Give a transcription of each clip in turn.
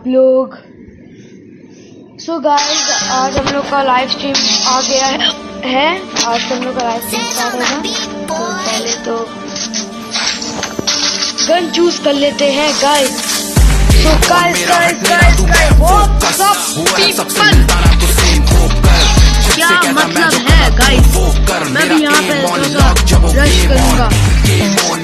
लोग। So guys आज हम लोग का लाइव स्ट्रीम आ गया है। आज हम लोग का लाइव स्ट्रीम स्टार्ट होगा। तो पहले तो गन चूज कर लेते हैं गाइस। सो गाइस क्या मतलब है गाइस, मैं भी यहाँ पे रश करूंगा।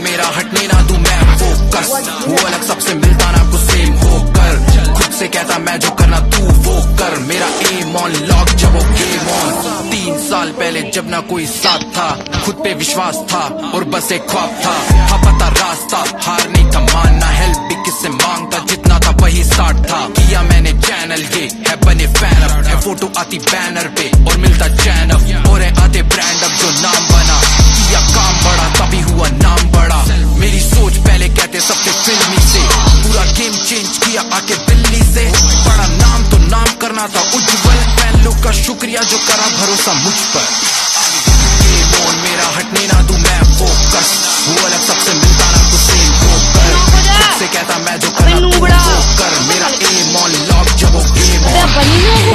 मेरा हटने ना दूं मैं फोकस, वो अलग सबसे मिलता ना कुछ सेम होकर, खुद से कहता मैं जो करना तू वो कर, मेरा एम ऑन लॉक जब वो गेम ऑन। 3 साल पहले जब ना कोई साथ था, खुद पे विश्वास था और बस एक ख्वाब था, हाँ पता रास्ता, हार नहीं था मानना, हेल्प भी किससे मांगता, जितना था वही स्टार्ट था। किया मैंने चैनल ये है बने फैन अब, है फोटो आती बैनर पे और मिलता चैन अब, और आते ब्रांड अब जो नाम बना, किया काम बड़ा तभी हुआ नाम बड़ा। मेरी सोच पहले कहते सबसे फिल्मी से, पूरा गेम चेंज किया आके दिल्ली से, बड़ा नाम तो नाम करना था उज्जवल, फैन लोग का शुक्रिया जो करा भरोसा मुझ पर। मोन मेरा हटने ना दूं मैं फोकस, वो अलग सबसे मिलता ना कुछ सेम होकर, खुद से कहता मैं जो करना तू वो कर, मेरा एम ऑन लॉक जब वो गेम ऑन।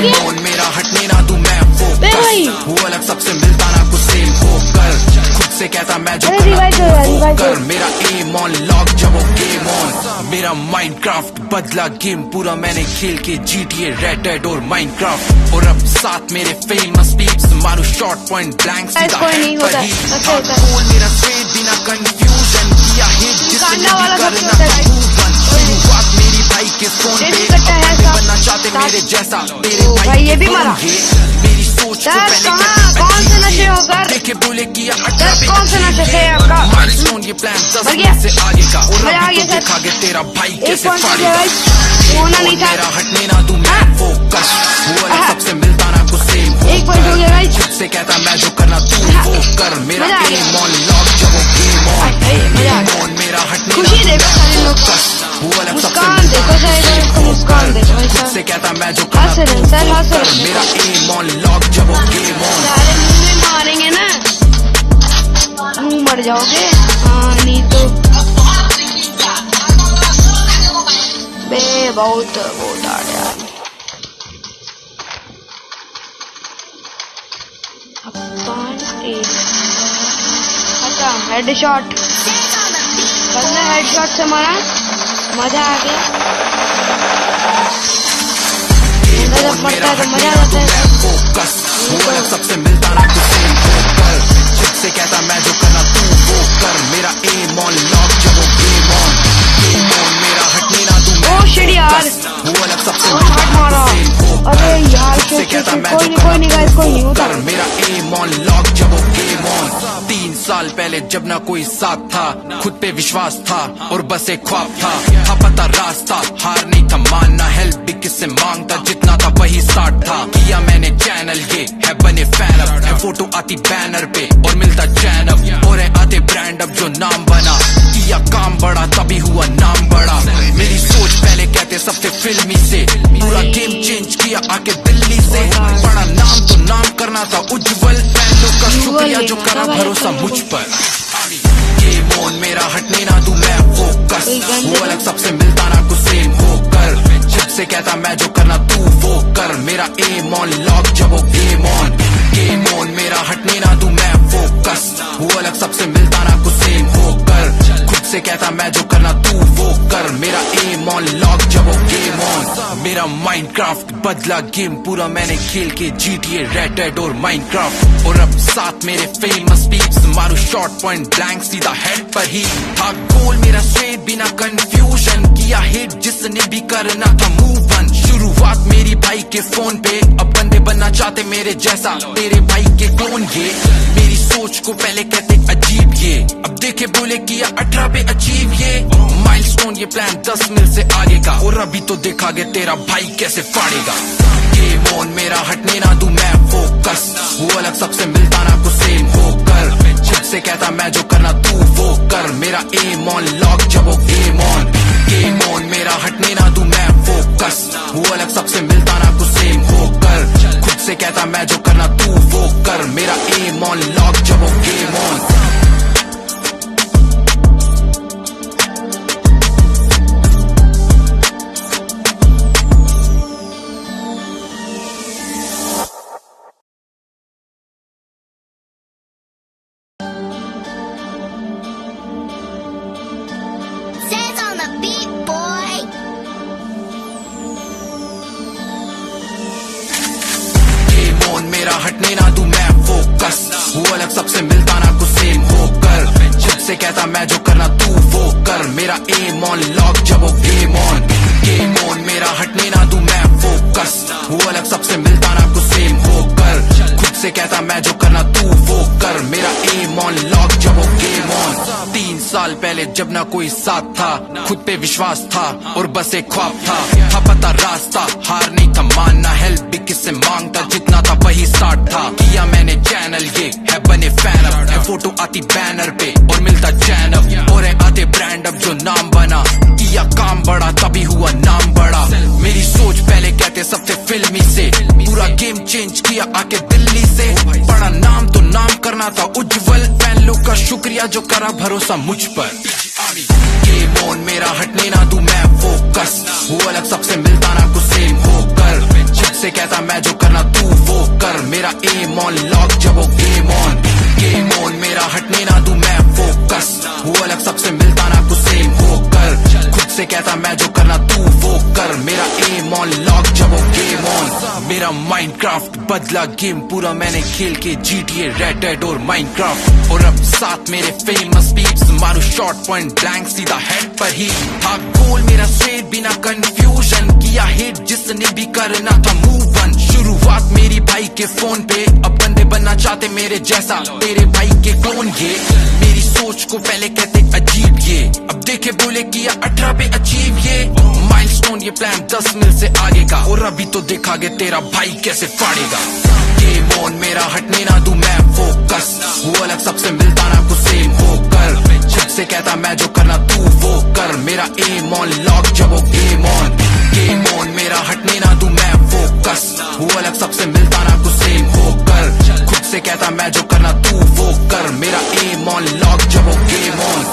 मोन मेरा हटने ना दूं मैं फोकस, वो अलग सबसे मिलता ना कुछ सेम होकर, खुद से कहता मैं जो करना तू वो कर, मेरा एम ऑन लॉक जब वो गेम ऑन। मेरा माइनक्राफ्ट बदला गेम पूरा मैंने खेल के, GTA रेड डेड और माइनक्राफ्ट, और अब साथ मेरे फेमस बीट्स मारू शॉर्ट पॉइंट ब्लैंक सीधा हेड पर ही, बोल मेरा स्ट्रेट बिना कंफ्यूजन, किया हिट जिससे नहीं करना था मूव, शुरुआत मेरी भाई के फोन पे, बनना चाहते मेरे जैसा तेरे भाई ये भी मारा। मेरी सोच को पहले कौन से नशे होकर देखे बोले किया कौन से नशे थे आपका, माइलस्टोन ये प्लान 10 से आगे का, और अभी तो देखा गया तेरा भाई कैसे फाड़ेगा। होना नहीं था, मेरा हटने ना दूं मैं फोकस, वो अलग सबसे मिलता ना कुछ सेम होकर, खुद से कहता मैं जो करना तू वो कर, मेरा एम ऑन लॉक जब वो गेम ऑन। मेरा हटने ना दूं मैं फोकस, वो अलग सबसे मिलता मुस्कान देखो, खुद से कहता मैं जो करना तू वो कर, मेरा एम ऑन लॉक जब वो गेम ऑन। सारे मुंह में मारेंगे ना, मुंह मर जाओगे। हाँ नहीं तो बे बहुत आ गया। अच्छा हेडशॉट करना, हेडशॉट से मारा, मजा आ गया। जब पड़ता है तो मजा आता है। फोकस वो अलग सबसे मिलता ना कुछ सेम होकर, खुद से कहता मैं जो करना तू वो कर, मेरा एम ऑन लॉक जब वो गेम ऑन। मेरा हटने ना दूं मैं फोकस, वो अलग सबसे मिलता ना कुछ सेम होकर, अरे यार खुद से कहता मैं जो कोई नहीं कर, मेरा एम ऑन लॉक जब वो गेम ऑन। 3 साल पहले जब ना कोई साथ था, खुद पे विश्वास था और बस एक ख्वाब था, हाँ पता रास्ता, हार नहीं था मानना, हेल्प भी किससे मांगता, जितना था वही स्टार्ट था। किया मैंने चैनल ये है बने फैन अब, है फोटो आती बैनर पे और मिलता चैन अब, और आते ब्रांड अब जो नाम बना, किया काम बड़ा तभी हुआ नाम बड़ा। मेरी सोच पहले कहते सबसे फिल्मी से, पूरा गेम चेंज किया आके दिल्ली से, बड़ा नाम तो नाम करना था उज्जवल, फैन लोग का शुक्रिया जो करा भरोसा मुझ पर। ये मोन मेरा हटने ना दूं मैं फोकस, वो अलग सबसे मिलता ना कुछ सेम होकर, खुद से कहता मैं जो करना तू वो कर, मेरा एम ऑन लॉक जब वो गेम ऑन। गेम ऑन मेरा हटने ना दूं मैं फोकस, वो अलग सबसे मिलता ना कुछ सेम होकर, खुद से कहता मैं जो करना तू वो कर, मेरा एम ऑन लॉक जब वो गेम ऑन। मेरा माइनक्राफ्ट बदला गेम पूरा मैंने खेल के, GTA रेड डेड और माइनक्राफ्ट, और अब साथ मेरे फेमस बीट्स मारू शॉर्ट पॉइंट ब्लैंक सीधा हेड पर ही, था गोल मेरा स्ट्रेट बिना कंफ्यूजन, किया हिट जिसने भी करना था मूव ऑन। शुरुआत मेरी भाई के फोन पे, अब बंदे बनना चाहते मेरे जैसा तेरे भाई के क्लोन, ये मेरी सोच को पहले कहते अजीब, ये अब देखे बोले किया 18 पे अचीव, ये माइलस्टोन ये प्लान 10 मिल से आगे का, और अभी तो देखा गया तेरा भाई कैसे फाड़ेगा। गेम ऑन मेरा हटने ना दूं मैं फोकस, वो अलग सबसे मिलता ना कुछ सेम होकर, खुद से कहता मैं जो करना तू वो कर, मेरा एम ऑन लॉक जब वो गेम ऑन। गेम ऑन मेरा हटने ना दूं मैं फोकस, वो अलग सबसे मिलता ना कुछ सेम होकर, खुद से कहता मैं जो करना तू वो कर, मेरा एम ऑन लॉक जब वो गेम ऑन। से कहता मैं जो करना तू वो कर, मेरा एम ऑन लॉक जब वो गेम ऑन। 3 साल पहले जब ना कोई साथ था, खुद पे विश्वास था और बस एक ख्वाब था पता रास्ता, हार नहीं था मानना, हेल्प भी किससे मांगता, जितना था वही स्टार्ट था। किया मैंने चैनल ये है बने फैन अब, है फोटो आती बैनर पे और मिलता चैन अब, और है आते ब्रांड अब जो नाम बना, किया काम बड़ा तभी हुआ नाम बड़ा। मेरी सोच पहले कहते सबसे फिल्मी से, पूरा गेम चेंज किया आके दिल्ली से, बड़ा नाम तो नाम करना था उज्जवल, फैन लोग का शुक्रिया जो करा भरोसा मुझ पर। गेम ऑन मेरा हटने ना दूं मैं फोकस, वो अलग सबसे मिलता ना कुछ सेम होकर, खुद से कहता मैं जो करना तू वो कर, मेरा एम ऑन लॉक जब वो गेम ऑन। गेम ऑन मेरा हटने ना दूं मैं फोकस, वो अलग सबसे मिलता ना कुछ सेम होकर, खुद से कहता मैं जो करना तू वो कर, मेरा एम ऑन लॉक जब वो गेम ऑन। मेरा माइनक्राफ्ट बदला गेम पूरा मैंने खेल के, GTA, रेड डेड और माइनक्राफ्ट, और अब साथ मेरे फेमस पीप्स, मारू शॉर्ट पॉइंट ब्लैंक सीधा हेड पर ही था गोल मेरा स्ट्रेट बिना कंफ्यूजन, किया हिट जिसने भी करना था मूव वन। शुरुआत मेरी भाई के फोन पे, अब बंदे बनना चाहते मेरे जैसा, तेरे भाई के क्लोन ये, मेरी सोच को पहले कहते अजीब ये, अब देखे बोले किया 18 पे अचीव ये, माइलस्टोन ये प्लान 10 मिल से आगे का, और अभी तो देखा गया तेरा भाई कैसे फाड़ेगा। गेम ऑन मेरा हटने ना दूं मैं फोकस, वो अलग सबसे मिलता ना कुछ सेम होकर, खुद से कहता मैं जो करना तू वो कर, मेरा एम ऑन लॉक जब वो गेम ऑन। गेम ऑन मेरा हटने ना दूं मैं फोकस, वो अलग सबसे मिलता ना कुछ सेम होकर, खुद से कहता मैं जो करना तू वो कर, मेरा एम ऑन लॉक जब वो गेम ऑन।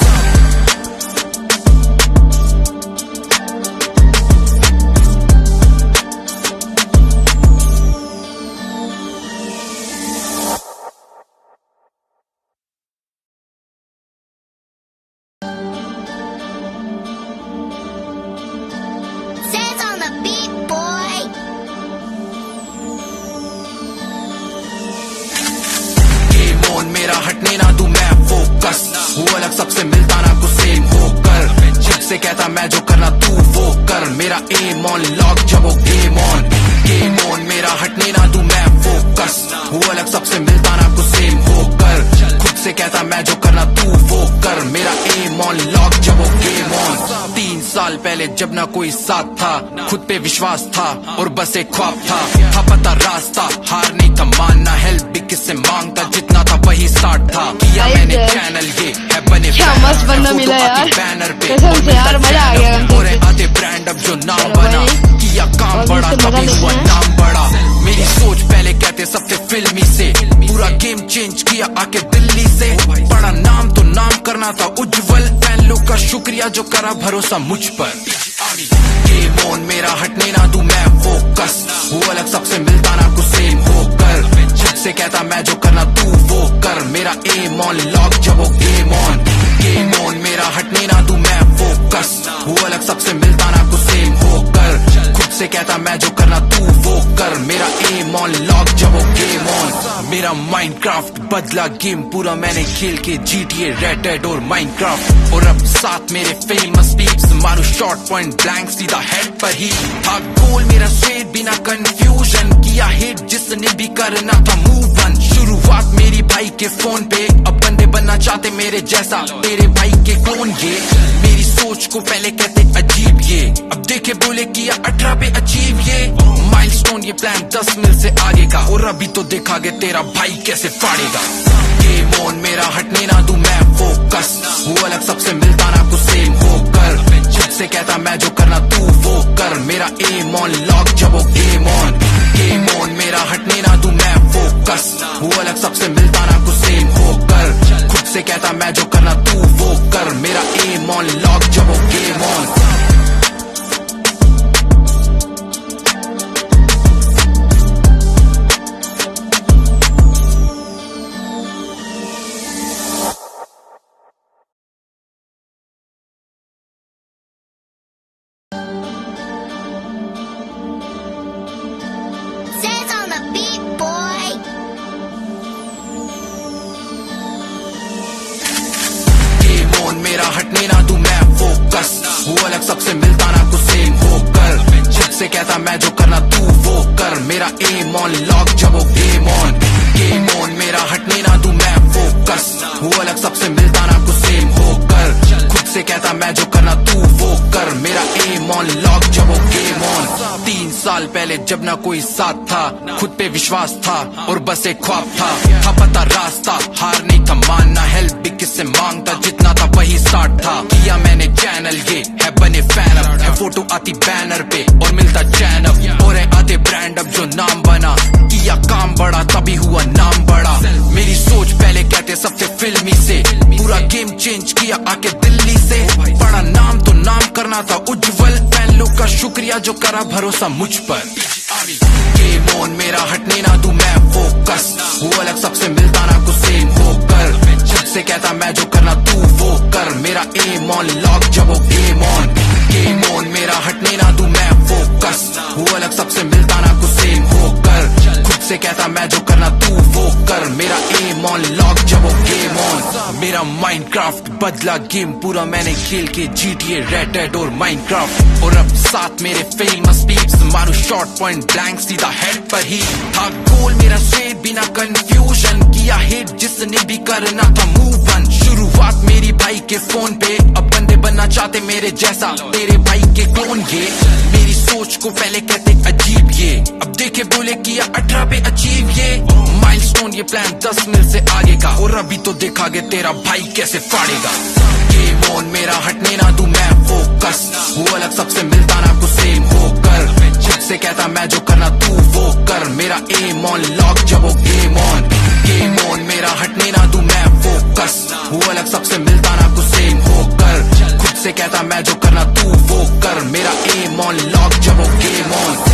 मेरा हटने ना दूं मैं फोकस, वो अलग सबसे मिलता ना कुछ सेम होकर, खुद से कहता मैं जो करना तू वो कर, मेरा एम ऑन लॉक जब वो गेम ऑन। गेम ऑन मेरा हटने ना दूं मैं फोकस, वो अलग सबसे मिलता ना कुछ सेम होकर, खुद से कहता मैं जो करना तू वो कर, मेरा एम ऑन लॉक जब वो गेम ऑन। 3 साल पहले जब ना कोई साथ था, खुद पे विश्वास था और बस एक ख्वाब था पता रास्ता, हार नहीं था मानना, हेल्प भी किससे मांगता, जितना था वही स्टार्ट था। किया मैंने चैनल ये है बने मस्त बंदा मिला यार, बैनर पे कसम से यार मजा आ गया, और आते ब्रांड अब जो नाम बना, किया काम बड़ा तभी हुआ नाम बड़ा। मेरी सोच पहले कहते सबसे फिल्मी से, पूरा गेम चेंज किया आके दिल्ली से, बड़ा नाम तो नाम करना था उज्जवल, फैन लोग का शुक्रिया जो करा भरोसा मुझ पर। गेम ऑन मेरा हटने ना दूं मैं फोकस, वो अलग सबसे मिलता ना कुछ सेम होकर, खुद से कहता मैं जो करना तू वो कर, मेरा एम ऑन लॉक जब वो गेम ऑन। गेम ऑन मेरा हटने ना दूं मैं फोकस, वो अलग सबसे मिलता ना कुछ सेम होकर, खुद से कहता मैं जो करना तू वो कर, मेरा एम ऑन लॉक जब वो गेम ऑन। मेरा माइनक्राफ्ट बदला गेम पूरा मैंने खेल के, GTA, रेड डेड और माइनक्राफ्ट, और अब साथ मेरे फेमस पीप्स, मारू शॉर्ट पॉइंट ब्लैंक सीधा हेड पर ही था गोल मेरा स्ट्रेट बिना कंफ्यूजन, किया हिट जिसने भी करना था मूव वन। शुरुआत मेरी भाई के फोन पे, अब बंदे बनना चाहते मेरे जैसा, तेरे भाई के क्लोन ये, मेरी सोच को पहले कहते अजीब ये, अब देखे बोले किया 18 पे अचीव ये, माइलस्टोन ये प्लान 10 मिल से आगे का, और अभी तो देखा गया तेरा भाई कैसे फाड़ेगा। गेम ऑन मेरा हटने ना दूं मैं फोकस, वो अलग सबसे मिलता ना कुछ सेम होकर, खुद से कहता मैं जो करना तू वो कर, मेरा एम ऑन लॉक जब वो गेम ऑन। गेम ऑन मेरा हटने ना दूं मैं फोकस, वो अलग सबसे मिलता ना कुछ सेम होकर, खुद से कहता मैं जो करना तू वो कर, मेरा एम ऑन लॉक जब वो गेम ऑन। मेरा हटने ना दूं मैं फोकस, वो अलग सबसे मिलता ना कुछ सेम होकर, खुद से कहता मैं जो करना तू वो कर, मेरा एम ऑन लॉक जब वो गेम ऑन। पहले जब ना कोई साथ था, खुद पे विश्वास था और बस एक ख्वाब था पता रास्ता, हार नहीं था मानना, हेल्प भी किससे मांगता, जितना था वही स्टार्ट था। किया मैंने चैनल ये है बने फैन अब, है फोटो आती बैनर पे और मिलता चैन अब, और है आधे ब्रांड अब जो नाम बना, किया काम बड़ा तभी हुआ नाम बड़ा। मेरी सोच पहले कहते सबसे फिल्मी से, पूरा गेम चेंज किया आके दिल्ली से, बड़ा नाम तो नाम करना था उज्जवल, फैन लोग का शुक्रिया जो करा भरोसा मुझ पर। गेम ऑन मेरा हटने ना दूं मैं फोकस, वो अलग सबसे मिलता ना कुछ सेम होकर, खुद से कहता मैं जो करना तू वो कर, मेरा एम ऑन लॉक जब वो गेम ऑन मेरा हटने ना दूं मैं फोकस, वो अलग सबसे मिलता ना कुछ सेम होकर, खुद से कहता मैं जो करना तू वो कर, मेरा एम ऑन लॉक जब वो गेम ऑन। मेरा माइनक्राफ्ट बदला गेम पूरा मैंने खेल के, GTA रेड डेड और माइनक्राफ्ट, और अब साथ मेरे फेमस स्पीक्स, मारू शॉर्ट पॉइंट ब्लैंक सीधा हेड पर ही था गोल मेरा स्ट्रेट बिना कंफ्यूजन, किया हिट जिसने भी करना था मूव ऑन। शुरुआत मेरी भाई के फोन पे, अब बंदे बनना चाहते मेरे जैसा, तेरे भाई के क्लोन ये, मेरी सोच को पहले कहते अजीब ये, अब देखे बोले किया 18 पे अचीव ये, माइलस्टोन ये प्लान 10 मिल से आगे का, और अभी तो देखा गया तेरा भाई कैसे फाड़ेगा। गेम ऑन मेरा हटने ना दूं मैं फोकस, वो अलग सबसे मिलता ना कुछ सेम होकर, खुद से कहता मैं जो करना तू वो कर, मेरा एम ऑन लॉक जब वो गेम ऑन मेरा हटने ना दूं मैं फोकस, वो अलग सबसे मिलता ना कुछ सेम होकर, खुद से कहता मैं जो करना तू वो कर, मेरा एम ऑन लॉक जब वो गेम ऑन।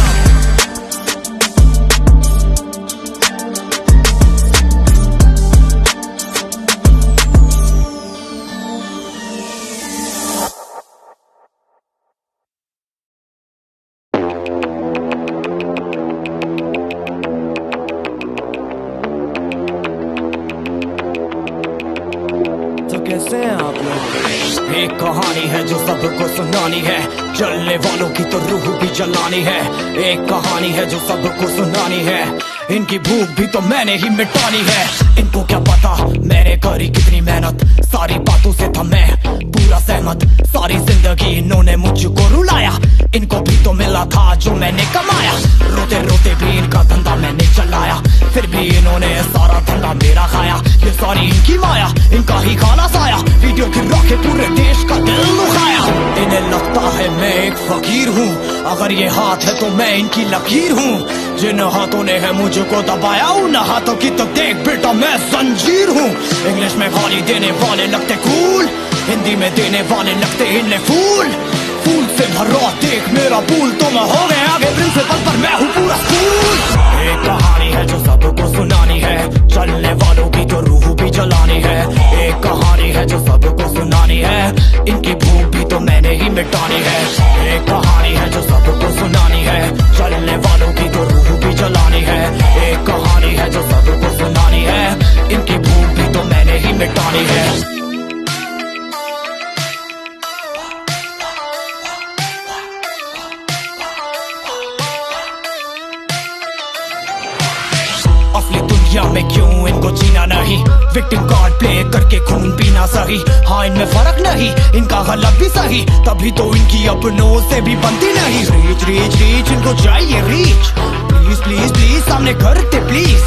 कैसे हैं आप लोग? एक कहानी है जो सबको सुनानी है, चलने वालों की तो रूह भी जलानी है, एक कहानी है जो सबको सुनानी है, इनकी भूख भी तो मैंने ही मिटानी है। इनको क्या पता मैंने करी कितनी मेहनत, सारी बातों से था मैं पूरा सहमत, सारी जिंदगी इन्होंने मुझको रुलाया, इनको भी तो मिला था जो मैंने कमाया, रोते रोते भी इनका धंधा मैंने चलाया, फिर भी इन्होंने सारा धंधा मेरा खाया, ये सारी इनकी माया, इनका ही खाना साया, वीडियो गिरा के पूरे देश का दिल दुखाया। इन्हें लगता है मैं एक फकीर हूँ, अगर ये हाथ है तो मैं इनकी लकीर हूँ, जिन हाथों ने है मुझको दबाया उन हाथों की तो देख बेटा मैं जंजीर हूँ। इंग्लिश में गाली देने वाले लगते कूल, हिंदी में देने वाले लगते इन्हें फूल, फूल से भरा देख मेरा फूल, तो मैं हो गया आगे प्रिंसिपल पर मैं हूँ पूरा स्कूल। एक कहानी है जो सबको सुनानी है, चलने वालों की तो रूह भी जलानी है, एक कहानी है जो सबको सुनानी है, इनकी भूख भी तो मैंने ही मिटानी है, एक कहानी है जो सबको सुनानी है, चलने वालों की तो रूह भी जलानी है, एक कहानी है जो सबको सुनानी है, इनकी भूख भी तो मैंने ही मिटानी है। असली दुनिया में क्यों इनको जीना नहीं, विक्टिम कार्ड प्ले करके खून पीना सही, हाँ इनमें फर्क नहीं, इनका गलत भी सही, तभी तो इनकी अपनों से भी बनती नहीं। रीच रीच रीच इनको चाहिए रीच, प्लीज प्लीज प्लीज सामने करते प्लीज,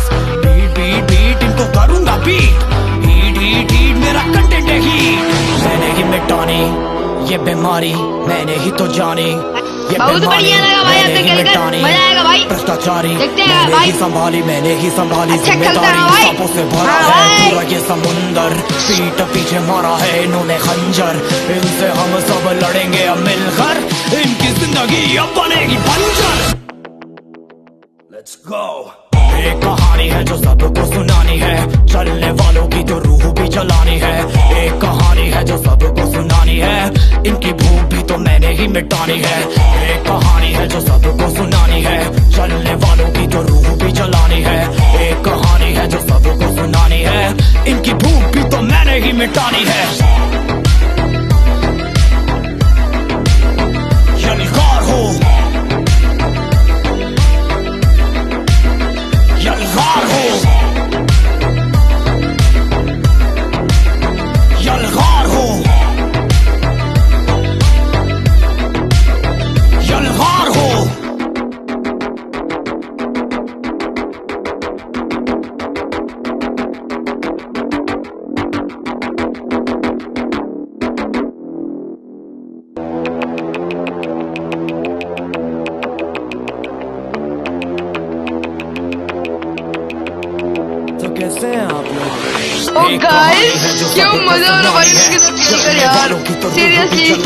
बीट बीट बीट इनको करूंगा बीट, हीट हीट हीट मेरा कंटेंट है हीट, मैंने ही मिटानी ये बीमारी, मैंने ही तो जानी ये बहुत बढ़िया लगा भाई, आपसे खेलकर मजा आएगा भाई, भ्रष्टाचारी देखते हैं मैंने भाई, ही संभाली मैंने ही संभाली, अच्छा जिम्मेदारी भाई, सांपों से भरा है पूरा ये समुंदर, पीठ पीछे मारा है इन्होंने खंजर, इनसे हम सब लड़ेंगे अब मिलकर, इनकी जिंदगी अब बनेगी बंजर। Let's go। एक कहानी है जो सबको सुनानी है, चलने वालों की तो रूह भी जलानी है, एक कहानी है जो सबको सुनानी है, इनकी भूख भी तो मैंने ही मिटानी है, एक कहानी है जो सबको सुनानी है, चलने वालों की तो रूह भी जलानी है, एक कहानी है जो सबको सुनानी है, इनकी भूख भी तो मैंने ही मिटानी है। यलगार हो यलगार हो यलगार हो यलगार हो कैसे हैं आप लोग? ओ गाइस क्या मजा आ रहा है इसके साथ खेलकर यार, सीरियसली यार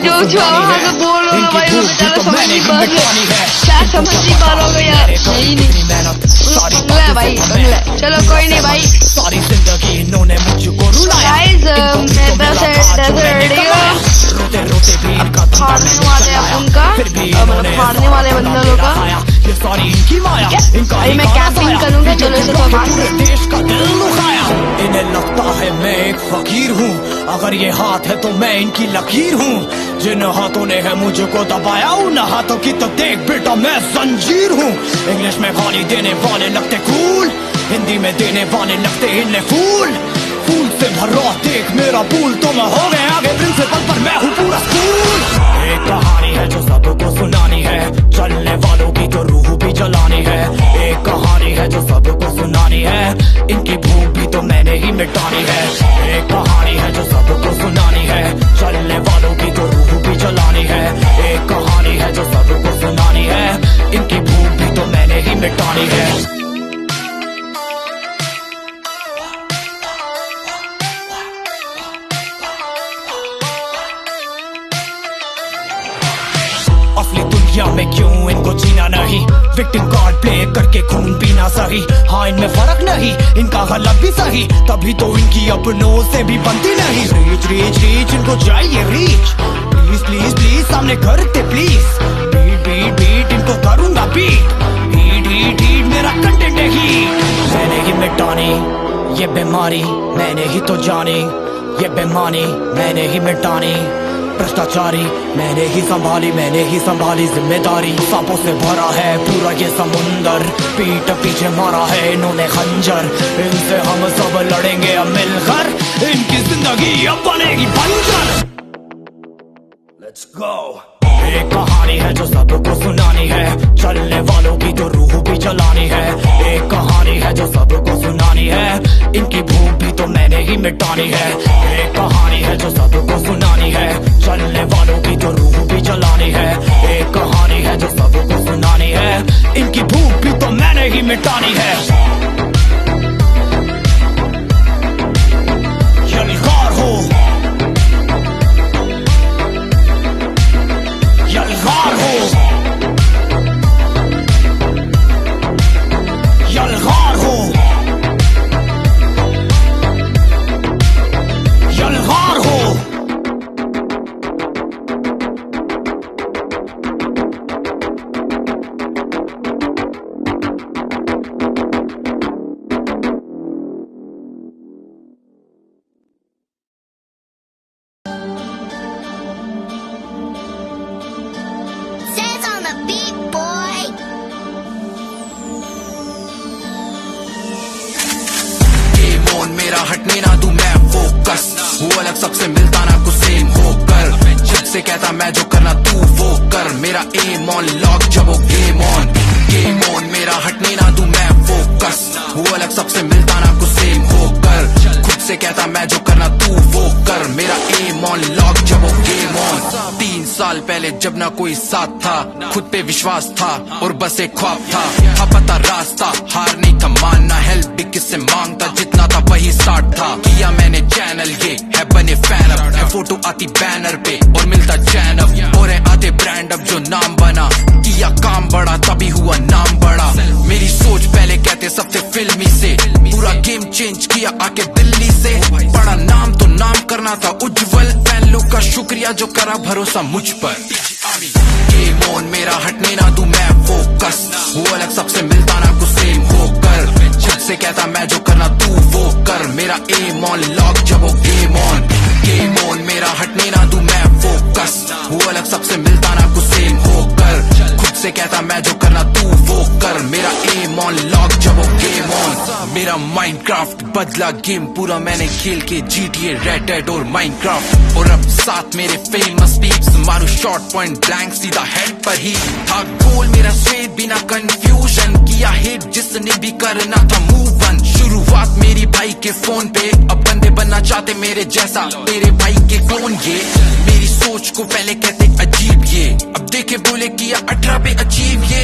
जो वहाँ से बोल रहे हो भाई वो बेचारा समझ नहीं पा रहे, क्या समझ नहीं पा रहे हो यार, नहीं पंगला है भाई, पंगला है। चलो कोई नहीं भाई। सारी जिंदगी इन्होंने मुझको रुलाया। गाइस मैं रोते रोते भी इनका फाड़ने वाले हैं उनका, मतलब फाड़ने वाले बंदरों का। ये सारी इनकी माया, इनका भाई मैं कैंपिंग करूंगा, चलो इसे तो मार दे। देश का दिल दुखाया। इन्हें लगता है मैं एक फकीर हूँ, अगर ये हाथ है तो मैं इनकी लकीर हूँ। जिन हाथों ने है मुझको दबाया उन हाथों की तो देख बेटा मैं जंजीर हूँ। इंग्लिश में गाली देने वाले लगते कूल, हिंदी में देने वाले लगते इन्हें फूल। फूल से भरा देख मेरा पूल, तो मैं हो गया आगे प्रिंसिपल पर मैं हूँ पूरा स्कूल। एक कहानी है जो सबको सुनानी है, चलने वालों की तो रूह भी जलानी है। एक कहानी है जो सबको सुनानी है, इनकी भूख भी तो मैंने ही मिटानी है। एक कहानी है जो सबको सुनानी है, चलने वालों की तो रूह भी जलानी है। एक कहानी है जो सबको सुनानी है, इनकी भूख भी तो मैंने ही मिटानी है। असली दुनिया में क्यों इनको जीना नहीं, विक्टिम कार्ड प्ले करके खून पीना सही। हाँ इनमें फर्क नहीं, इनका गलत भी सही, तभी तो इनकी अपनों से भी बनती नहीं। रीच रीच रीच इनको चाहिए रीच, प्लीज प्लीज प्लीज सामने करते प्लीज। बीट बीट बीट इनको करूंगा बीट, हीट हीट हीट मेरा कंटेंट है हीट। मैंने ही मिटानी ये बीमारी, मैंने ही तो जानी ये बेमानी, मैंने ही मिटानी भ्रष्टाचारी, मैंने ही संभाली जिम्मेदारी। सांपों से भरा है पूरा ये समुंदर, पीठ पीछे मारा है इन्होंने खंजर। इनसे हम सब लड़ेंगे अब मिलकर, इनकी जिंदगी अब बनेगी बंजर। Let's go। एक कहानी है जो सबको सुनानी है, चलने वालों की तो रूह भी जलानी है। एक कहानी है जो सबको सुनानी है, इनकी भूख भी तो मैंने ही मिटानी है। एक कहानी है जो सबको सुनानी है, चलने वालों की तो रूह भी जलानी है। एक कहानी है जो सबको सुनानी है, इनकी भूख भी तो मैंने ही मिटानी है। यलगार हो यलगार हो यलगार हो यलगार हो। Says on the beat, boy. Game on मेरा हटने ना दूं मैं फोकस, वो अलग सबसे मिलता ना कुछ सेम होकर। जब से कहता मैं जो करना तू वो कर, मेरा एम ऑन लॉक जब वो गेम ऑन। गेम ऑन मेरा हटने ना दूं मैं फोकस, वो अलग सबसे मिलता ना कुछ सेम होकर। खुद से कहता मैं जो करना तू वो कर, मेरा एम ऑन लॉक जब वो गेम ऑन। 3 साल पहले जब ना कोई साथ था, खुद पे विश्वास था और बस एक ख्वाब था पता रास्ता, हार नहीं था मानना, हेल्प भी किससे मांगता, जितना था वही स्टार्ट था। किया मैंने चैनल ये है बने फैन अब, है फोटो आती बैनर पे और मिलता चैन अब, और है आते ब्रांड अब जो नाम बना। किया काम बड़ा तभी हुआ नाम बड़ा, मेरी सोच पहले कहते सबसे फिल्मी से, पूरा गेम चेंज किया आके दिल्ली से। बड़ा नाम तो नाम करना था उज्जवल, फैन लोग का शुक्रिया जो करा भरोसा मुझ पर। गेम ऑन मेरा हटने ना दूं मैं फोकस, वो अलग सबसे मिलता ना कुछ सेम होकर। जब से कहता मैं जो करना तू वो कर, मेरा एम ऑन लॉक जब वो गेम ऑन। गेम ऑन मेरा हटने ना दूं मैं फोकस, वो अलग सबसे मिलता ना कुछ सेम होकर। खुद से कहता मैं जो करना तू वो कर, मेरा एम ऑन लॉक जब वो गेम ऑन। मेरा माइनक्राफ्ट बदला गेम पूरा मैंने खेल के, GTA रेड डेड और माइनक्राफ्ट, और अब साथ मेरे फेमस टीप्स मारू शॉर्ट पॉइंट ब्लैंक सीधा हेड पर ही था गोल मेरा स्ट्रेट बिना कंफ्यूजन। किया हिट जिसने भी करना था मूव वन, शुरुआत मेरी भाई के फोन पे, अब बंदे बनना चाहते मेरे जैसा तेरे भाई के कौन ये। मेरी सोच को पहले कहते अजीब ये, अब देखे बोले किया 18 पे अचीव ये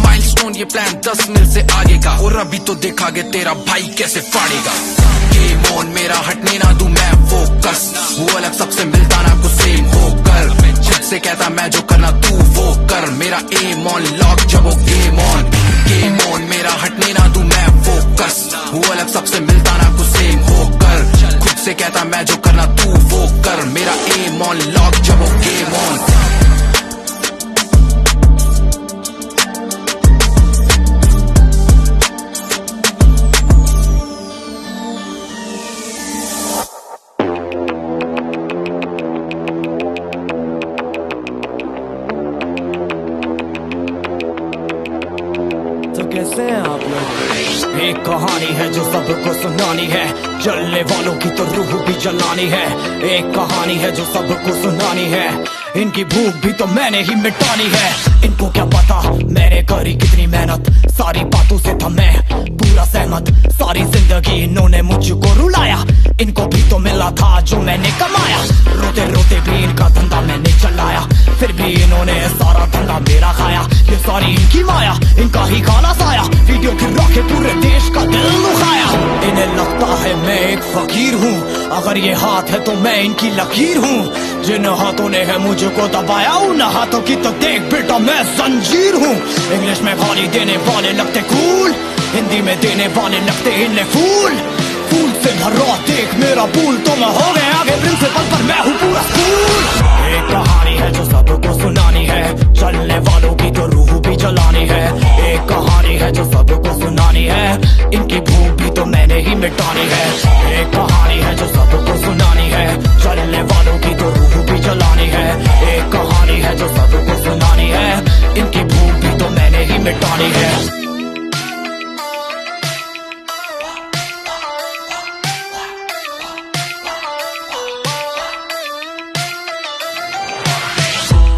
माइलस्टोन, ये ये प्लान 10 मील से आगे का, और अभी तो देखा गया तेरा भाई कैसे फाड़ेगा। गेम ऑन मेरा हटने ना दूं मैं फोकस, वो अलग सबसे मिलता ना कुछ सेम होकर, खुद से कहता मैं जो करना तू वो कर, मेरा एम ऑन लॉक जब वो गेम ऑन मेरा हटने ना दूं मैं फोकस, वो अलग सबसे मिलता ना कुछ सेम होकर, खुद से कहता मैं जो करना तू वो कर, मेरा एम ऑन लॉक जब वो गेम ऑन। तो कैसे हैं आप लोग? एक कहानी है जो सबको सुनानी है, जलने वालों की तो रूह भी जलानी है। एक कहानी है जो सबको सुनानी है, इनकी भूख भी तो मैंने ही मिटानी है। इनको क्या पता मैंने करी कितनी मेहनत, सारी बातों से था मैं पूरा सहमत। सारी जिंदगी इन्होंने मुझको रुलाया, इनको भी तो मिला था जो मैंने कमाया। रोते रोते भी इनका धंधा मैंने चलाया, फिर भी इन्होंने सारा धंधा मेरा खाया। ये सारी इनकी माया, इनका ही खाना साया, वीडियो गिरा के पूरे देश का दिल दुखाया। इन्हें लगता है मैं एक फकीर हूँ, अगर ये हाथ है तो मैं इनकी लकीर हूँ। जिन हाथों ने है मुझको दबाया, उन हाथों की तो देख बेटा मैं जंजीर हूँ। इंग्लिश में गाली देने वाले लगते कूल, हिंदी में देने वाले लगते इन्हें फूल। फूल से भरा देख मेरा पूल, तो मैं हो गया आगे प्रिंसिपल पर मैं हूँ पूरा स्कूल। एक कहानी है जो सबको सुनानी है, चलने वालों की तो रूह भी जलानी है। एक कहानी है जो सबको सुनानी है, इनकी भूख भी तो मैंने ही मिटानी है। एक कहानी है जो सबको सुनानी है, चलने वालों की तो रूह भी जलानी है। एक कहानी है जो सबको सुनानी है, इनकी भूख भी तो मैंने ही मिटानी है।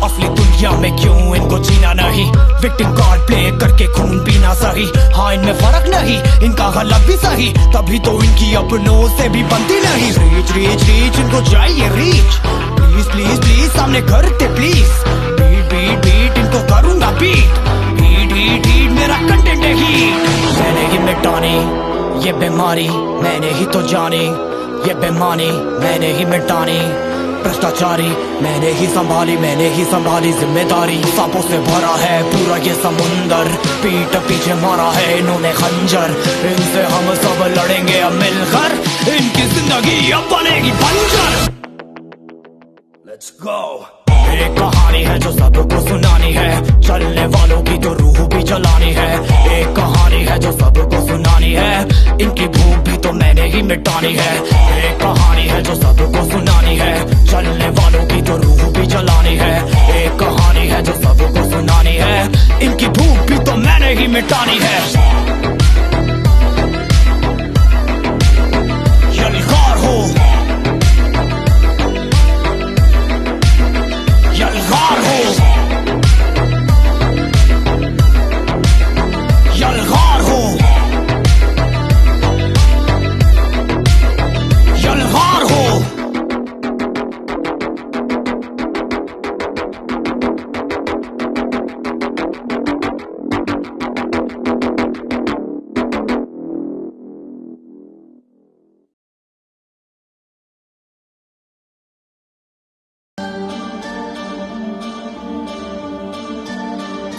असली दुनिया में क्यों इनको जीना नहीं, विक्टिम कार्ड प्ले करके खून पीना सही। हाँ इनमें फर्क नहीं, इनका गलत भी सही, तभी तो इनकी अपनों से भी बनती नहीं। रीच रीच रीच इनको चाहिए रीच, प्लीज प्लीज प्लीज सामने करते प्लीज। बीट बीट बीट इनको करूंगा बीट, हीट हीट हीट मेरा कंटेंट है हीट। मैंने ही मिटानी ये बीमारी, मैंने ही तो जानी ये बेमानी, मैंने ही मिटानी भ्रष्टाचारी। मैंने ही संभाली जिम्मेदारी। सांपों से भरा है पूरा ये समुंदर, पीठ पीछे मारा है इन्होंने खंजर। इनसे हम सब लड़ेंगे अब मिलकर, इनकी जिंदगी अब बनेगी बंजर। Let's go। एक कहानी है जो सबको सुनानी है, चलने वालों की तो रूह भी जलानी है। एक कहानी है जो सबको सुनानी है, इनकी भूख भी तो मैंने ही मिटानी है। एक कहानी है जो सबको सुनानी है, चलने वालों की तो रूह भी जलानी है। एक कहानी है जो सबको सुनानी है, इनकी भूख भी तो मैंने ही मिटानी है। यलगार हो, यलगार हो, यलगार हो, यलगार हो।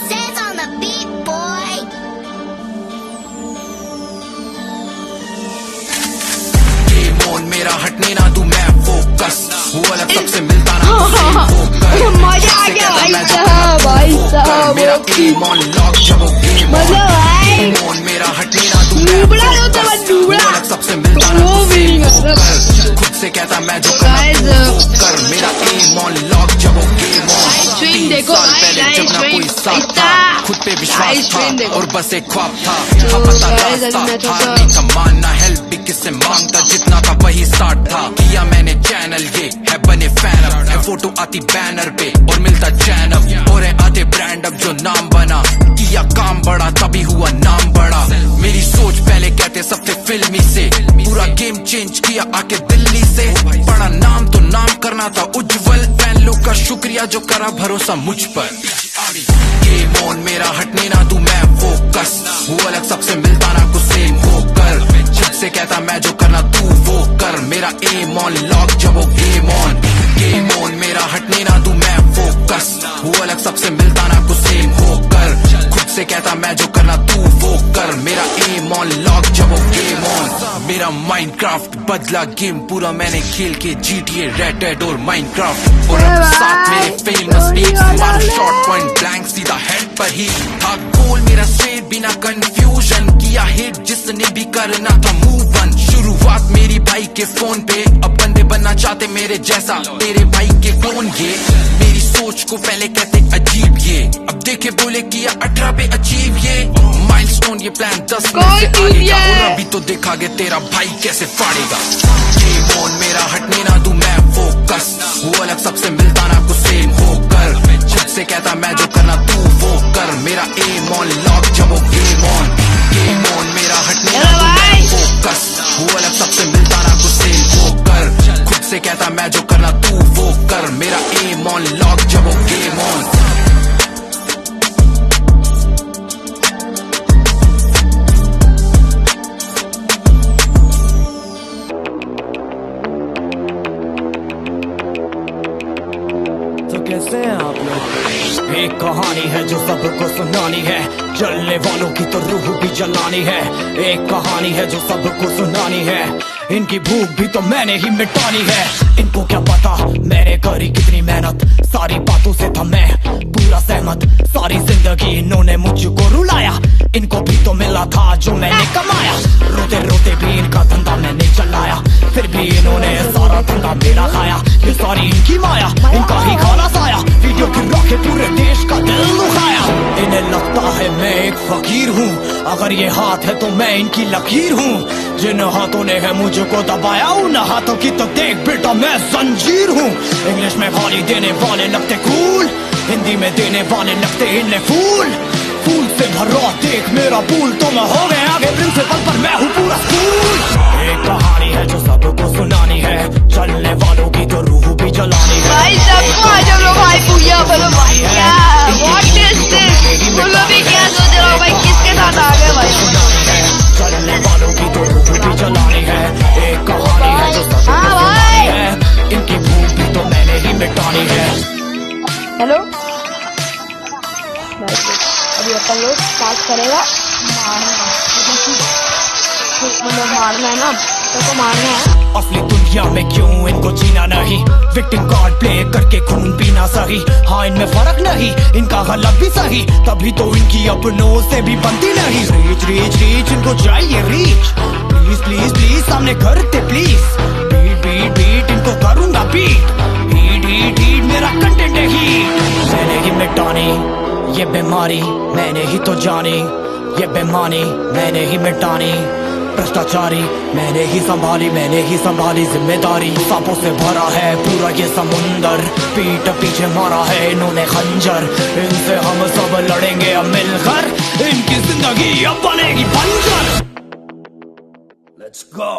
Says on the beat, boy. Game on मेरा हटने ना दूं मैं फोकस, वो अलग सबसे मिलता ना सेम होकर। मजा आ गया भाई साहब, मेरा एम ऑन लॉक जब वो गेम मजा भाई। गेम ऑन मेरा हटने ना दूं मैं डूबड़ा focus, होता है, डूबड़ा। वो अलग सबसे मिलता ना वो भी सेम मतलब होकर। खुद से कहता मैं जो करना तू वो कर, मेरा एम ऑन लॉक जब वो गेम ऑन। स्ट्रीम 3 देखो साल भाई, पहले लाइव जब ना कोई स्ट्रीम साथ था, इतना खुद पे विश्वास लाइव स्ट्रीम था देखो। और बस एक ख्वाब था। तो पता guys, रास्ता अभी मैं तो हार नहीं था मानना, हेल्प भी किससे मांगता, जितना था वही स्टार्ट था। किया मैंने चैनल ये है बने फैन अब, है फोटो आती बैनर पे और मिलता चैन अब, और है आते ब्रांड अब जो नाम बना। किया काम बड़ा तभी हुआ नाम बड़ा, मेरी सोच पहले कहते सब थे फिल्मी से, पूरा गेम चेंज किया आके दिल्ली से। बड़ा नाम तो नाम करना था उज्जवल, फैन लोग का शुक्रिया जो करा भरोसा मुझ पर। गेम ऑन मेरा हटने ना दूं मैं फोकस, वो अलग सबसे मिलता ना कुछ सेम होकर। जब से कहता मैं जो करना तू वो कर, मेरा एम ऑन लॉक जब वो गेम ऑन। गेम ऑन मेरा हटने ना दूं मैं फोकस, वो अलग सबसे मिलता ना कुछ सेम होकर। खुद से कहता मैं जो करना तू वो कर, मेरा एम ऑन लॉक जब वो गेम ऑन। मेरा माइनक्राफ्ट बदला गेम पूरा मैंने खेल के, GTA रेड डेड और माइनक्राफ्ट। और अब साथ मेरे फेमस लीग्स, मारा शॉट पॉइंट ब्लैंक सीधा हेड पर ही था गोल मेरा स्ट्रेट बिना कंफ्यूजन। किया हिट जिसने भी करना था मूव ऑन। शुरुआत मेरी भाई के फोन पे, अब बंदे बनना चाहते मेरे जैसा तेरे भाई के कौन ये। मेरी सोच को पहले कहते अजीब ये, अब देखे बोले किया 18 पे अचीव ये। माइलस्टोन ये प्लान 10 में से आएगा, और अभी तो देखा गया तेरा भाई कैसे फाड़ेगा। गेम ऑन मेरा हटने ना दूं मैं फोकस, वो अलग सबसे मिलता ना कुछ सेम होकर। खुद से कहता मैं जो करना तू वो कर, मेरा एम ऑन लॉक जब वो गेम ऑन। गेम ऑन मेरा हटने ना दूं मैं फोकस, वो अलग सबसे मिलता ना कुछ सेम होकर। खुद से कहता मैं जो करना तू वो कर, मेरा एम ऑन लॉक जब वो गेम ऑन। कैसे हैं आप लोग? एक कहानी है जो सबको सुनानी है, जलने वालों की तो रूह भी जलानी है। एक कहानी है जो सबको सुनानी है, इनकी भूख भी तो मैंने ही मिटानी है। इनको क्या पता मैंने करी कितनी मेहनत, सारी बातों से था मैं पूरा सहमत। सारी जिंदगी इन्होंने मुझको रुलाया, इनको भी तो मिला था जो मैंने कमाया। रोते रोते भी इनका धंधा मैंने चलाया, फिर भी इन्होंने सारा धंधा मेरा खाया। ये सारी इनकी माया, इनका ही खाना साया, वीडियो गिरा के पूरे देश का दिल दुखाया। इन्हें लगता है मैं एक फकीर हूँ, अगर ये हाथ है तो मैं इनकी लकीर हूँ। जिन हाथों ने है मुझको दबाया, उन हाथों की तो देख बेटा मैं जंजीर हूँ। इंग्लिश में गाली देने वाले लगते कूल, हिंदी में देने वाले लगते इन्हें फूल। फूल से भरा देख मेरा पूल, तो मैं हो गया आगे प्रिंसिपल पर मैं हूँ पूरा स्कूल। एक कहानी है जो सबको सुनानी है, चलने वालों की तो रूह भी जलानी है। भाई सबको आज हम लोग भाई पूजा बोलो भाई क्या व्हाट इज दिस, बोलो भी क्या सोच रहा हो भाई, किसके साथ आ गए भाई। चलने वालों की तो रूह भी जलानी है। एक कहानी है जो सबको सुनानी है, इनकी भूख भी तो मैंने ही मिटानी है। हेलो अभी अपन लोग स्टार्ट करेगा मारना, मतलब मारना है ना तो मारना है। असली दुनिया में क्यों इनको जीना नहीं, विक्टिम कार्ड प्ले करके खून पीना सही। हाँ इनमें फर्क नहीं, इनका गलत भी सही, तभी तो इनकी अपनों से भी बनती नहीं। रीच रीच रीच इनको चाहिए रीच, प्लीज प्लीज प्लीज सामने करते प्लीज। बीट बीट बीट इनको करूंगा बीट, हीट हीट हीट मेरा कंटेंट है हीट। मैंने ही मिटानी ये बीमारी, मैंने ही तो जानी ये बेमानी, मैंने ही मिटानी भ्रष्टाचारी। मैंने ही संभाली जिम्मेदारी। सांपों से भरा है पूरा ये समुंदर, पीठ पीछे मारा है इन्होंने खंजर। इनसे हम सब लड़ेंगे अब मिलकर, इनकी जिंदगी अब बनेगी बंजर। Let's go।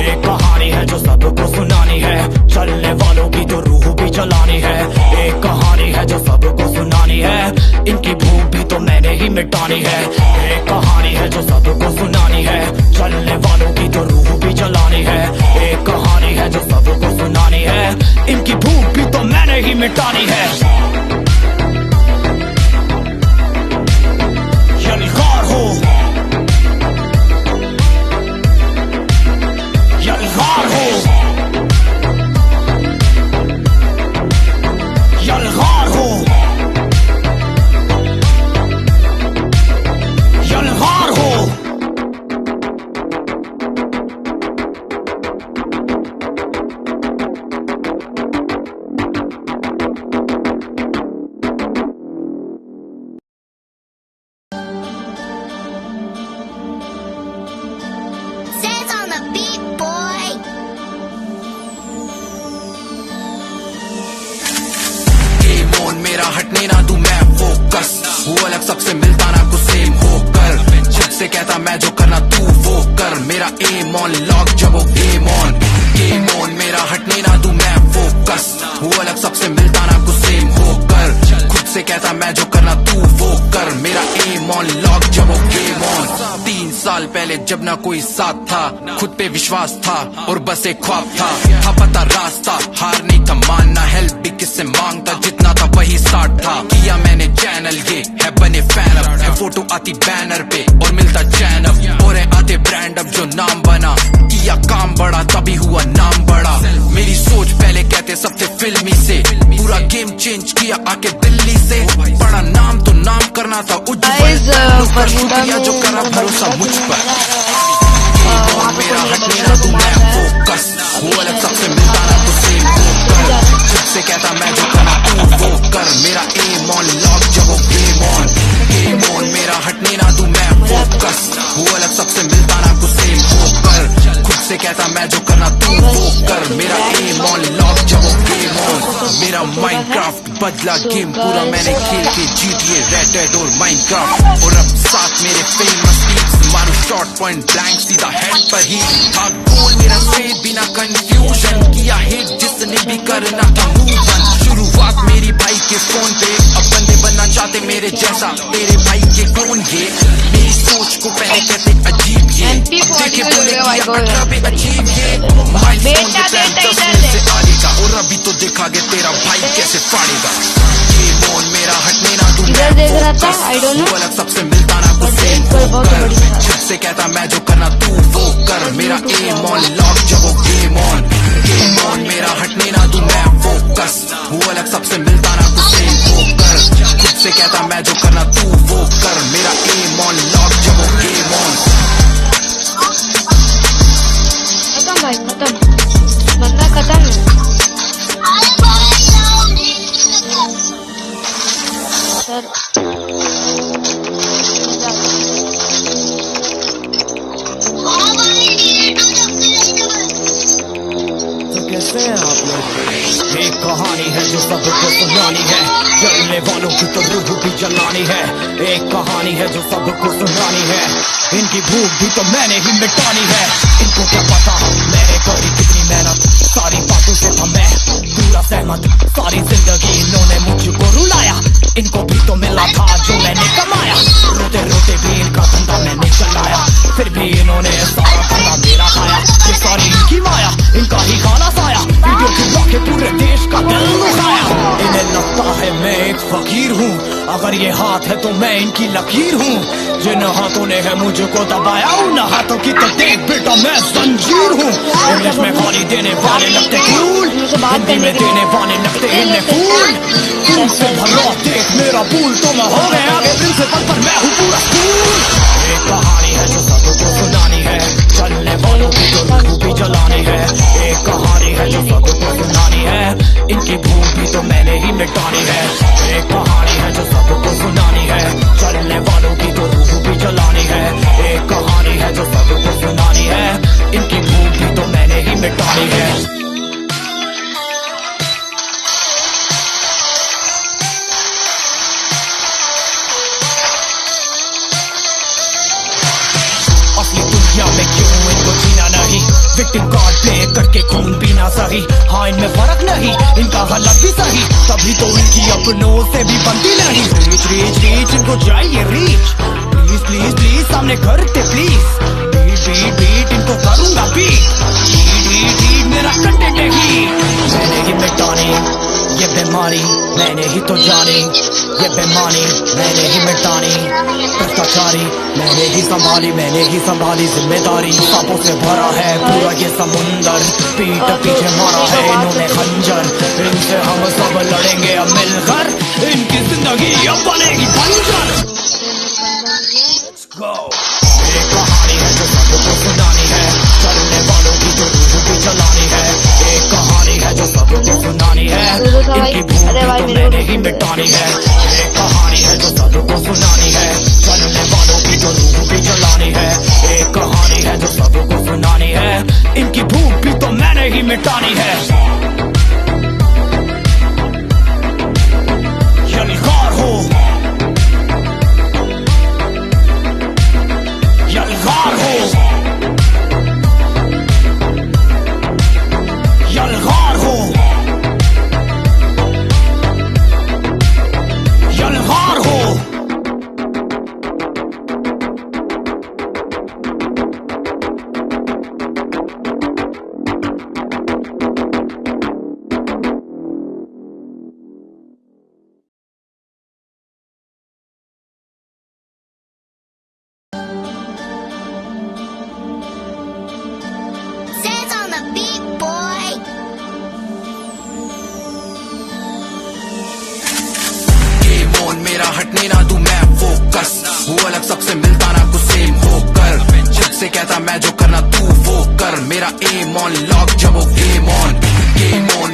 एक कहानी है जो सबको सुनानी है, चलने वालों की तो रूह भी जलानी है। एक कहानी है जो सबको सुनानी है, इनकी भूख भी तो मैंने ही मिटानी है। एक कहानी है जो सबको सुनानी है, चलने वालों की तो रूह भी जलानी है। एक कहानी है जो सबको सुनानी है, इनकी भूख भी तो मैंने ही मिटानी है। यलगार हो यलगार हो यलगार हो यलगार हो। Says on the beat, boy. Game on मेरा हटने ना दूं मैं फोकस, वो अलग सबसे मिलता ना कुछ सेम होकर। खुद से कहता मैं जो करना तू वो वो कर, मेरा एम ऑन लॉक जब वो गेम ऑन मेरा हटने ना दूं मैं फोकस, वो अलग सबसे मिलता ना कुछ सेम होकर, खुद से कहता मैं जो करना तू वो कर, मेरा एम ऑन लॉक जब वो गेम ऑन। 3 साल पहले जब ना कोई साथ था, खुद पे विश्वास था और बस एक ख्वाब था पता रास्ता, हार नहीं था मानना, हेल्प भी किससे मांगता, जितना था वही स्टार्ट था, किया मैंने चैनल ये है बने फैन अब, है फोटो आती बैनर पे और मिलता चैन अब, और है आते ब्रांड अब जो नाम बना, किया काम बड़ा तभी हुआ नाम बड़ा, मेरी सोच पहले कहते सबसे फिल्मी से, पूरा गेम चेंज किया आके दिल्ली से, बड़ा नाम तो नाम करना था उज्जवल, जो करा भरोसा मुझ पर, मेरा हटने ना दूं मैं फोकस, वो अलग सबसे मिलता ना तो सेम होकर, खुद से कहता मैं जो करना तू वो कर, मेरा एम ऑन लॉक जब वो गेम ऑन मेरा हटने ना दूं मैं फोकस, वो अलग सबसे मिलता ना कुछ सेम होकर, खुद से कहता मैं जो करना तू वो कर, मेरा एम ऑन लॉक जब वो गेम ऑन, मेरा माइनक्राफ्ट बदला गेम पूरा मैंने खेल के GTA रेड डेड और माइनक्राफ्ट, और अब साथ मेरे फेमस टीम्स मारू शॉट पॉइंट ब्लैंक सीधा हेड पर ही था गोल मेरा स्ट्रेट बिना कंफ्यूजन, किया हिट जिसने भी करना था मूव ऑन, शुरुआत मेरी भाई के फोन पे, अब बंदे बनना चाहते मेरे जैसा तेरे भाई के क्लोन, ये मेरी सोच को पहले कहते अजीब, ये देखे बोले किया पे अजीब, ये माइलस्टोन के प्लान 10 में से आगे का, और अभी तो देखा गया तेरा भाई कैसे फाड़ेगा, ये मोन मेरा हटने ना दूं इधर देख रहा था, I don't know। वो अलग सबसे मिलता ना कुछ सेम होकर, खुद से कहता मैं जो करना तू वो कर, मेरा एम ऑन लॉक जब वो गेम ऑन मेरा हटने ना दूं मैं फोकस, वो अलग सबसे मिलता ना कुछ सेम होकर, खुद से कहता मैं जो करना तू वो कर, मेरा एम ऑन लॉक जब वो गेम ऑन। खत्म भाई खत्म, बंदा खत्म है सर। तो कैसे हैं आप लोग? एक कहानी है जो सबको सुनानी है, जलने वालों की तो रूह भी जलानी है, एक कहानी है जो सबको सुनानी है, इनकी भूख भी तो मैंने ही मिटानी है, इनको क्या पता मैंने करी कितनी मेहनत, सारी बातों से था मैं पूरा सहमत, सारी जिंदगी इन्होंने मुझको रुलाया, इनको भी तो मिला था जो मैंने कमाया, रोते रोते भी इनका धंधा मैंने चलाया, फिर भी इन्होंने सारा खाना मेरा खाया, ये सारी इनकी माया, इनका ही खाना साया, वीडियो खिंचवा के पूरे देश का दिल दुखाया, इन्हें लगता है मैं एक फकीर हूँ, अगर ये हाथ है तो मैं इनकी लकीर हूँ, जिन हाथों ने है मुझको दबाया उन हाथों की तो देख बेटा मैं जंजीर हूँ, इंग्लिश में गाली देने वाले लगते कूल, हिंदी में देने वाले लगते इन्हें फूल, तुमसे भला देख मेरा पूल, तो मैं हो गया आगे प्रिंसिपल पर मैं हूँ पूरा स्कूल, एक कहानी है जो सबको सुनानी है, चलने वालों की तो रूह भी जलानी है, एक कहानी है जो सबको सुनानी है, इनकी भूख भी तो मैंने ही मिटानी है, एक कहानी है जो सबको सुनानी है, चलने वालों की तो रूह भी जलानी है, एक कहानी है जो सबको सुनानी है, इनकी भूख भी तो मैंने ही मिटानी है। असली दुनिया में क्यों इनको जीना नहीं, विक्टिम कार्ड प्ले करके खून पीना सही, हाँ इनमें फर्क नहीं, इनका गलत भी सही, तभी तो इनकी अपनों से भी बनती नहीं, रीच रीच रीच इनको चाहिए रीच, प्लीज प्लीज प्लीज सामने करते प्लीज, बीट बीट बीट इनको करूंगा बीट, बीट बीट मेरा कंटेंट है ही, मैंने ही मिटानी ये बीमारी, मैंने ही तो जानी ये बेमानी, मैंने ही मिटानी भ्रष्टाचारी, मैंने ही संभाली जिम्मेदारी, सांपों से भरा है पूरा ये समुंदर, पीठ पीछे मारा है इन्होंने खंजर, इनसे हम सब लड़ेंगे अब मिलकर, इनकी जिंदगी अब बनेगी बंजर। एक कहानी है जो सबको सुनानी है, चलने वालों की तो रूह भी जलानी है, एक कहानी है जो सबको सुनानी है, इनकी भूख तो मैंने ही मिटानी है, एक कहानी है जो सबको सुनानी है, चलने वालों की तो रूह भी जलानी है, एक कहानी है जो सबको सुनानी है, इनकी भूख भी तो मैंने ही मिटानी है। यलगार हो यलगार हो अलग सबसे मिलता ना कुछ सेम होकर, जिद से कहता मैं जो करना तू वो कर, मेरा एम ऑन लॉक जब वो गेम ऑन,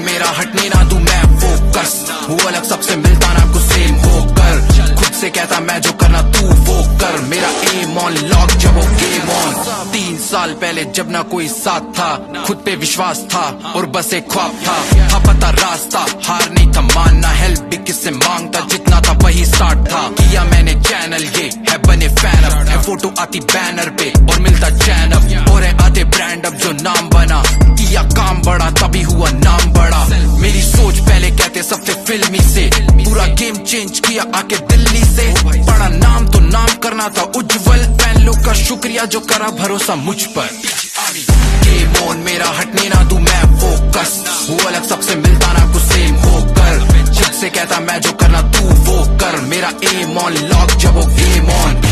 मेरा हटने ना दूं मैं फोकस, वो अलग सबसे मिलता ना कुछ सेम होकर, खुद से कहता मैं जो करना तू वो कर, मेरा एम ऑन लॉक जब वो गेम ऑन। 3 साल पहले जब ना कोई साथ था, खुद पे विश्वास था और बस एक ख्वाब था पता रास्ता, हार नहीं था मानना, हेल्प भी किससे मांगता, जितना था वही स्टार्ट था, किया मैंने चैनल ये है बने फैन अब, है फोटो आती बैनर पे और मिलता चैन अब, और है आधे ब्रांड अब जो नाम बना, किया काम बड़ा तभी हुआ नाम बड़ा, मेरी सोच पहले कहते सबसे फिल्मी से, पूरा गेम चेंज किया आके दिल्ली से, बड़ा नाम तो नाम करना था उज्जवल, फैन लोग का शुक्रिया जो करा भरोसा मुझ पर, गेम ऑन मेरा हटने ना दूं मैं फोकस, वो अलग सबसे मिलता ना कुछ सेम होकर, जिद से कहता मैं जो करना तू वो कर, मेरा एम ऑन लॉक जब वो गेम ऑन,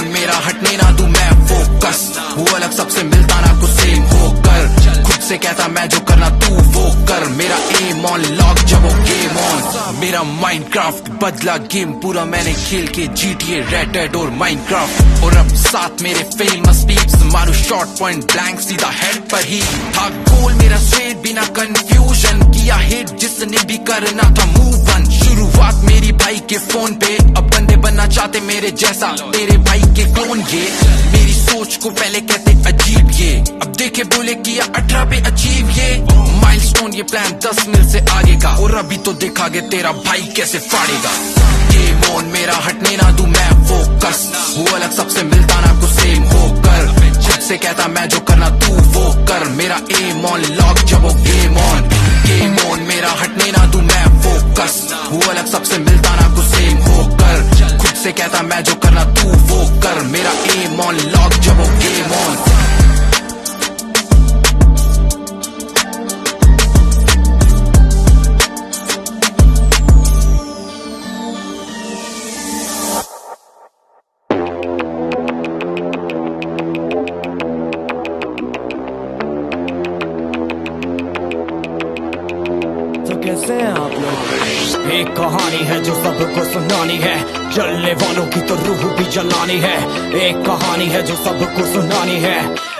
मेरा हटने ना दूं मैं फोकस, वो अलग सबसे मिलता ना कुछ सेम होकर, खुद से कहता मैं जो करना तू वो कर, मेरा एम ऑन लॉक जब वो गेम ऑन, मेरा माइनक्राफ्ट बदला गेम पूरा मैंने खेल के, GTA रेड डेड और माइनक्राफ्ट, और अब साथ मेरे फेमस पीप्स, मारू शॉर्ट पॉइंट ब्लैंक सीधा हेड पर ही था गोल मेरा स्ट्रेट बिना कंफ्यूजन, किया हिट जिसने भी करना था मूव ऑन, शुरुआत मेरी भाई के फोन पे, अब बंदे बनना चाहते मेरे जैसा, तेरे भाई के क्लोन ये, मेरी सोच को पहले कहते अजीब ये, अब देखे बोले किया 18 पे अचीव ये, माइलस्टोन ये प्लान 10 मिल से आगे का, और अभी तो देखा गया तेरा भाई कैसे फाड़ेगा, गेम ऑन मेरा हटने ना दूं मैं फोकस, वो अलग सबसे मिलता ना कुछ सेम होकर, जिद से कहता मैं जो करना तू वो कर, मेरा एम ऑन लॉक जब वो गेम ऑन, मेरा हटने ना दूं मैं फोकस, वो अलग सबसे मिलता ना कुछ सेम होकर, खुद से कहता मैं जो करना तू वो कर, मेरा एम ऑन लॉक जब वो गेम ऑन। कैसे हैं आप लोग? एक कहानी है जो सबको सुनानी है, जलने वालों की तो रूह भी जलानी है, एक कहानी है जो सबको सुनानी है,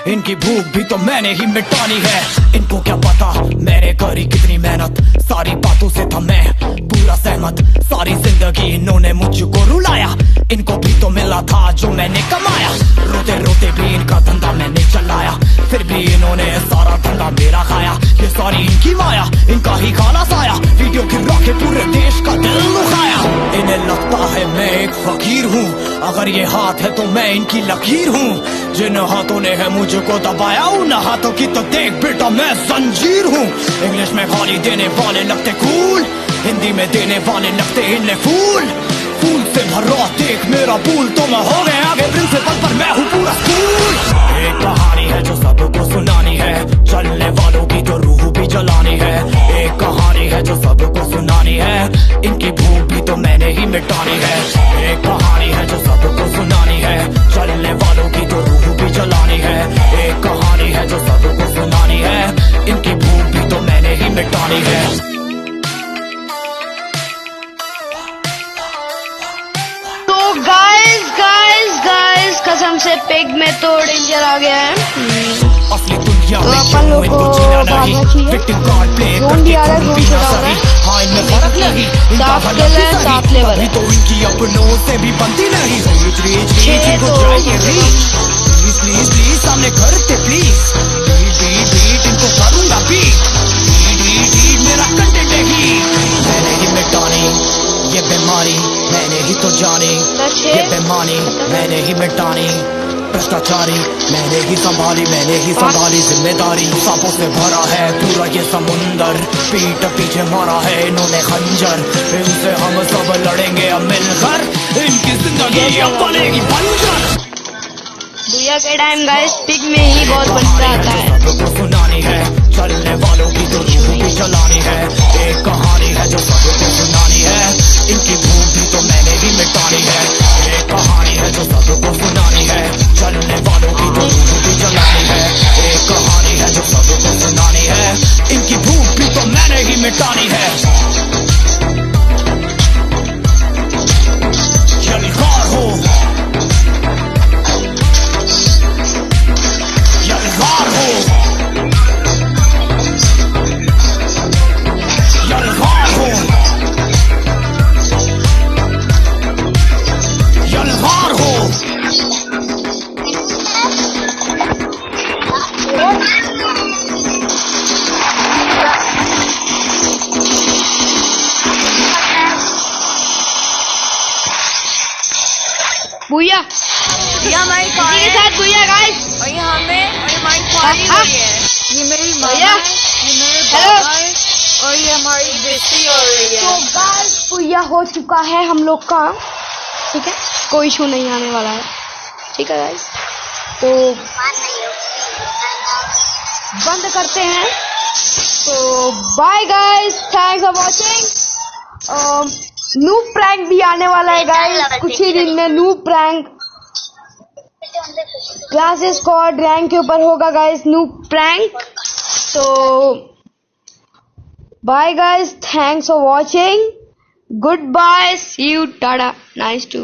इनकी भूख भी तो मैंने ही मिटानी है, इनको क्या पता मैंने करी कितनी मेहनत, सारी बातों से था मैं पूरा सहमत, सारी जिंदगी इन्होंने मुझको रुलाया, इनको भी तो मिला था जो मैंने कमाया, रोते रोते भी इनका धंधा मैंने चलाया, फिर भी इन्होंने सारा धंधा मेरा खाया, ये सारी इनकी माया, इनका ही खाना साया, वीडियो गिरा के पूरे देश का दिल दुखाया, इन्हें लगता है मैं एक फकीर हूँ, अगर ये हाथ है तो मैं इनकी लकीर हूँ, जिन हाथों ने है मुझको दबाया उन हाथों की तो देख बेटा मैं जंजीर हूँ, इंग्लिश में गाली देने वाले लगते कूल, हिंदी में देने वाले लगते इन्हें फूल, फूल से भरा देख मेरा पूल, तो मैं हो गया आगे प्रिंसिपल पर मैं हूँ पूरा स्कूल, एक कहानी है जो सबको सुनानी है, चलने वालों की तो रूह भी जलानी है, एक कहानी है जो सबको सुनानी है, इनकी भूख भी तो मैंने ही मिटानी है, एक कहानी है जो सबको सुनानी है, चलने वालों की तो रूह भी जलानी है, एक कहानी है जो सबको सुनानी है, इनकी भूख भी तो मैंने ही मिटानी है। गाइस कसम से पिग में तो डेंजर आ गया है, असली दुनिया तो में अपन लोग को भागना चाहिए, जोन भी आ रहा है, जोन से डाल रहा है, हाँ इनमें फर्क नहीं, इनका भला भी सही, 7 लेवल अभी तो इनकी अपनों से भी बनती नहीं, इनको चाहिए प्लीज प्लीज सामने करते प्लीज, बीट इनको करूंगा बीट मेरा कंटेंट है ही, मैंने ही मिटानी ये बीमारी, मैंने ही तो जानी ये बेमानी, मैंने ही मिटानी भ्रष्टाचारी, मैंने ही संभाली जिम्मेदारी, सांपों से भरा है पूरा ये समुंदर, पीठ पीछे मारा है इन्होंने खंजर, इनसे हम सब लड़ेंगे अब मिलकर, इनकी जिंदगी अब बनेगी बंजर, भैया के टाइम गाइस पिग में ही बहुत बनता आता है, सबको सुनानी है, चलने वालों की तो रूह भी जलानी है, एक कहानी है जो सबको सुनानी है, इनकी भूख भी तो मैंने ही मिटानी है, एक कहानी है जो सबको सुनानी है, चलने वालों की तो रूह भी जलानी है, एक कहानी है जो सबको सुनानी है, इनकी भूख भी तो मैंने ही मिटानी है, जलकार हो हमारी बेइज्जती हो रही है। तो गाइस पूजा हो चुका है हम लोग का, ठीक है, कोई इशू नहीं आने वाला है, ठीक है गाइस। तो बंद करते हैं, तो bye guys, thanks for watching. Noob prank भी आने वाला है गाइस कुछ ही दिन में। Noob prank classes squad rank के ऊपर होगा गाइस, नूब प्रैंक। तो bye guys, thanks for watching, goodbye, see you, tata, nice to.